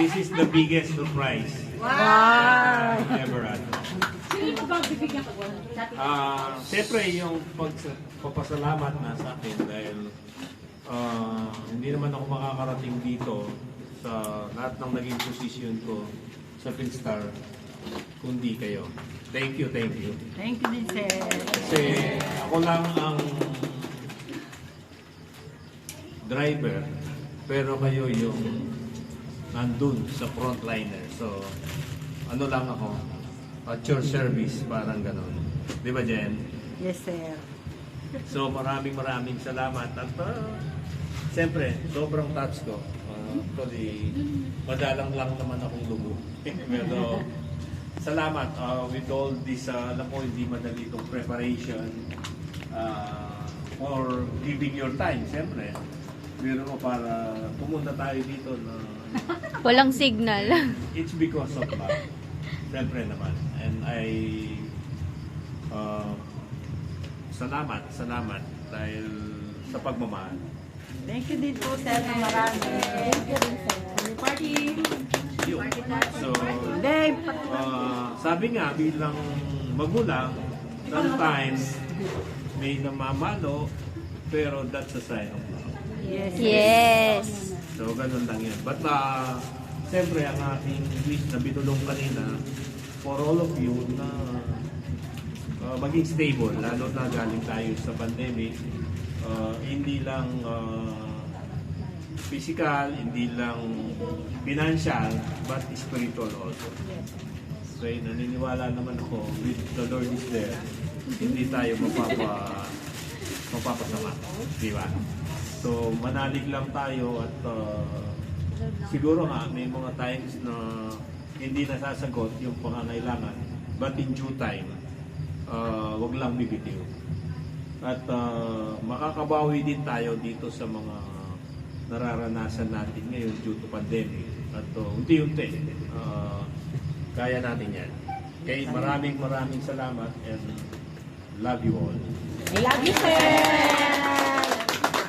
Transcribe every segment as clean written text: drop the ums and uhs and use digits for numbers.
This is the biggest surprise Wow! ever had. Siyempre yung pagpapasalamat na sa akin dahil hindi naman ako makakarating dito sa lahat ng naging posisyon ko sa Finstar kundi kayo. Thank you, thank you. Thank you din, sir. Kasi ako lang ang driver pero kayo yung nandun sa frontliner. So, ano lang ako, at your service, parang ganon. Di ba, Jen? Yes, sir. So, maraming salamat. At, siyempre, sobrang touch ko. Actually, madalang lang naman akong lugo. Pero, salamat with all this, alam ko, hindi madali itong preparation or giving your time, siyempre. Pero para pumunta tayo dito na Walang signal. it's because of love. Siyempre naman. And I salamat dahil sa pagmamahal. Thank you din po, sir, na marami. Thank you din, sir. Party! Yun. So, Dave! sabi nga bilang magulang, sometimes may namamalo, pero that's a sign of love. Yes. Yes. So, ganun lang yun. But, siyempre, ang aking wish na binulong kanina, for all of you na maging stable, lalo na galing tayo sa pandemic, hindi lang physical, hindi lang financial, but spiritual also. So, naniniwala naman ako, with the Lord is there, hindi tayo mapapasama. Di ba? So, manalig lang tayo at siguro nga may mga times na hindi nasasagot yung pangangailangan, but in due time, wag lang bibitiw. At makakabawi din tayo dito sa mga nararanasan natin ngayon due to pandemic. At unti-unti, kaya natin yan. Okay, maraming salamat and love you all. I love you, sir!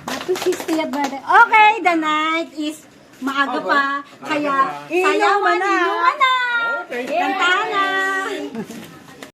Happy 60th birthday. Okay, the night is maaga pa. Kaya, sayaw na. Okay. Kantahan na.